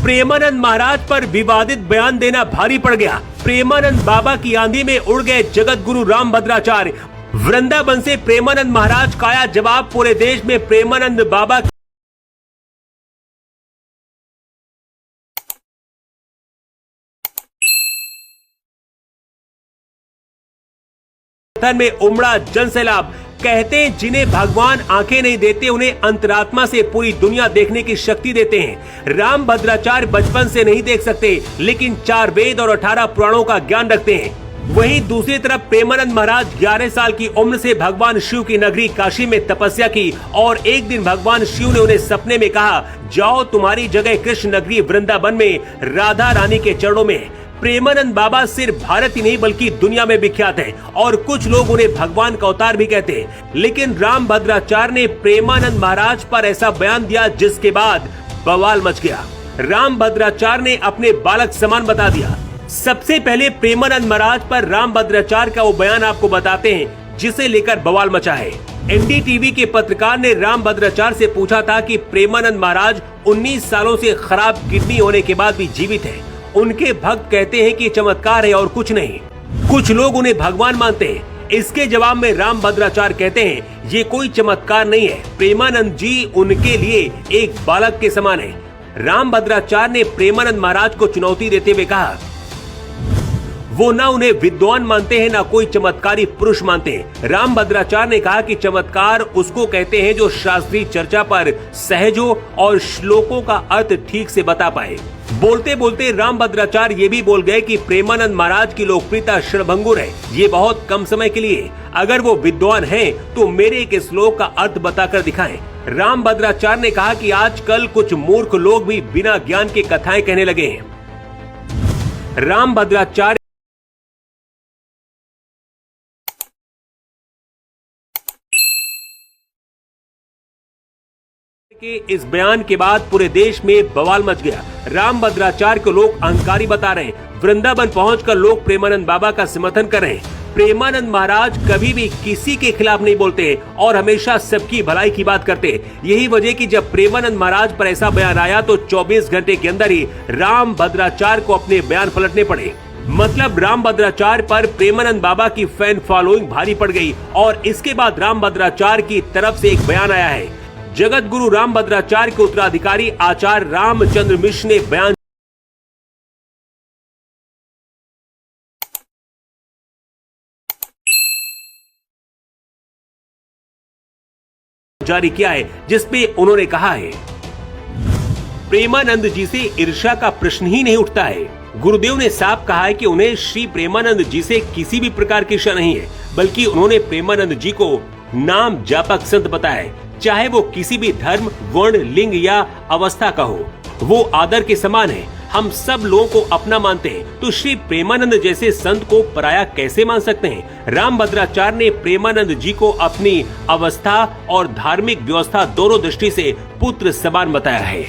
प्रेमानंद महाराज पर विवादित बयान देना भारी पड़ गया। प्रेमानंद बाबा की आंधी में उड़ गए जगत गुरु रामभद्राचार्य। वृंदावन से प्रेमानंद महाराज का आया जवाब। पूरे देश में प्रेमानंद बाबा में उमड़ा जनसैलाब। कहते हैं जिन्हें भगवान आंखें नहीं देते उन्हें अंतरात्मा से पूरी दुनिया देखने की शक्ति देते हैं। रामभद्राचार्य बचपन से नहीं देख सकते, लेकिन 4 वेद और 18 पुराणों का ज्ञान रखते हैं। वहीं दूसरी तरफ प्रेमानंद महाराज 11 साल की उम्र से भगवान शिव की नगरी काशी में तपस्या की और एक दिन भगवान शिव ने उन्हें सपने में कहा, जाओ तुम्हारी जगह कृष्ण नगरी वृंदावन में राधा रानी के चरणों में है। प्रेमानंद बाबा सिर्फ भारत ही नहीं बल्कि दुनिया में विख्यात हैं और कुछ लोग उन्हें भगवान का अवतार भी कहते हैं। लेकिन रामभद्राचार्य ने प्रेमानंद महाराज पर ऐसा बयान दिया जिसके बाद बवाल मच गया। रामभद्राचार्य ने अपने बालक समान बता दिया। सबसे पहले प्रेमानंद महाराज पर रामभद्राचार्य का वो बयान आपको बताते हैं जिसे लेकर बवाल मचा है। एनडीटीवी के पत्रकार ने रामभद्राचार्य से पूछा था कि प्रेमानंद महाराज 19 सालों से खराब किडनी होने के बाद भी जीवित है। उनके भक्त कहते हैं कि चमत्कार है और कुछ नहीं। कुछ लोग उन्हें भगवान मानते हैं। इसके जवाब में रामभद्राचार्य कहते हैं ये कोई चमत्कार नहीं है, प्रेमानंद जी उनके लिए एक बालक के समान है। रामभद्राचार्य ने प्रेमानंद महाराज को चुनौती देते हुए कहा, वो ना उन्हें विद्वान मानते हैं ना कोई चमत्कारी पुरुष मानते हैं। रामभद्राचार्य ने कहा कि चमत्कार उसको कहते हैं जो शास्त्रीय चर्चा पर सहज हो और श्लोकों का अर्थ ठीक से बता पाए। बोलते बोलते रामभद्राचार्य ये भी बोल गए कि प्रेमानंद महाराज की लोकप्रियता क्षणभंगुर है, ये बहुत कम समय के लिए। अगर वो विद्वान हैं तो मेरे एक श्लोक का अर्थ बताकर दिखाएं। रामभद्राचार्य ने कहा कि आजकल कुछ मूर्ख लोग भी बिना ज्ञान के कथाएं कहने लगे हैं। रामभद्राचार्य के इस बयान के बाद पूरे देश में बवाल मच गया। रामभद्राचार्य को लोग अहंकारी बता रहे हैं। वृंदावन पहुंचकर लोग प्रेमानंद बाबा का समर्थन कर रहे हैं। प्रेमानंद महाराज कभी भी किसी के खिलाफ नहीं बोलते और हमेशा सबकी भलाई की बात करते। यही वजह कि जब प्रेमानंद महाराज पर ऐसा बयान आया तो 24 घंटे के अंदर ही रामभद्राचार्य को अपने बयान पलटने पड़े। मतलब रामभद्राचार्य पर प्रेमानंद बाबा की फैन फॉलोइंग भारी पड़ गई और इसके बाद रामभद्राचार्य की तरफ से एक बयान आया है। जगत गुरु रामभद्राचार्य के उत्तराधिकारी आचार्य रामचंद्र मिश्र ने बयान जारी किया है जिसमें उन्होंने कहा है, प्रेमानंद जी से ईर्ष्या का प्रश्न ही नहीं उठता है। गुरुदेव ने साफ कहा है कि उन्हें श्री प्रेमानंद जी से किसी भी प्रकार की ईर्ष्या नहीं है, बल्कि उन्होंने प्रेमानंद जी को नाम जापक संत बताया है। चाहे वो किसी भी धर्म, वर्ण, लिंग या अवस्था का हो, वो आदर के समान है। हम सब लोगों को अपना मानते हैं, तो श्री प्रेमानंद जैसे संत को पराया कैसे मान सकते हैं। रामभद्राचार्य ने प्रेमानंद जी को अपनी अवस्था और धार्मिक व्यवस्था दोनों दृष्टि से पुत्र समान बताया है।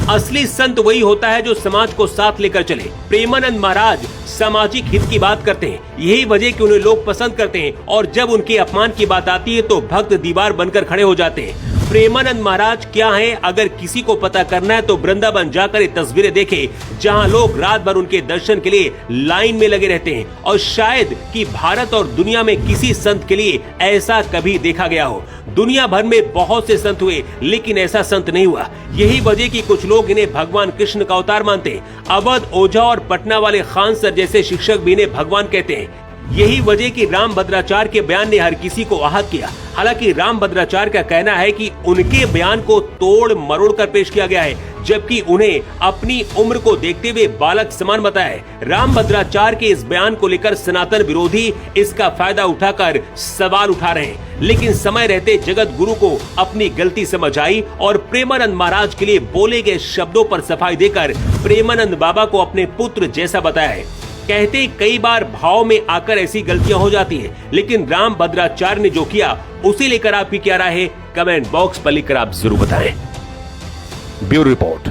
असली संत वही होता है जो समाज को साथ लेकर चले। प्रेमानंद महाराज सामाजिक हित की बात करते हैं, यही वजह कि उन्हें लोग पसंद करते हैं और जब उनके अपमान की बात आती है तो भक्त दीवार बनकर खड़े हो जाते हैं। प्रेमानंद महाराज क्या हैं, अगर किसी को पता करना है तो वृंदावन जाकर ये तस्वीरें देखें, जहां लोग रात भर उनके दर्शन के लिए लाइन में लगे रहते हैं और शायद कि भारत और दुनिया में किसी संत के लिए ऐसा कभी देखा गया हो। दुनिया भर में बहुत से संत हुए लेकिन ऐसा संत नहीं हुआ। यही वजह कि कुछ लोग इन्हें भगवान कृष्ण का अवतार मानते हैं। अवध, ओझा और पटना वाले खान सर जैसे शिक्षक भी इन्हें भगवान कहते हैं। यही वजह कि रामभद्राचार्य के बयान ने हर किसी को आहत किया। हालांकि रामभद्राचार्य का कहना है कि उनके बयान को तोड़ मरोड़ कर पेश किया गया है, जबकि उन्हें अपनी उम्र को देखते हुए बालक समान बताया है। रामभद्राचार्य के इस बयान को लेकर सनातन विरोधी इसका फायदा उठाकर सवाल उठा रहे हैं, लेकिन समय रहते जगत गुरु को अपनी गलती समझ आई और प्रेमानंद महाराज के लिए बोले गए शब्दों पर सफाई देकर प्रेमानंद बाबा को अपने पुत्र जैसा बताया है। कहते कई बार भाव में आकर ऐसी गलतियां हो जाती हैं, लेकिन रामभद्राचार्य ने जो किया उसे लेकर आपकी क्या राय है, कमेंट बॉक्स पर लिखकर आप जरूर बताएं। Bureau report.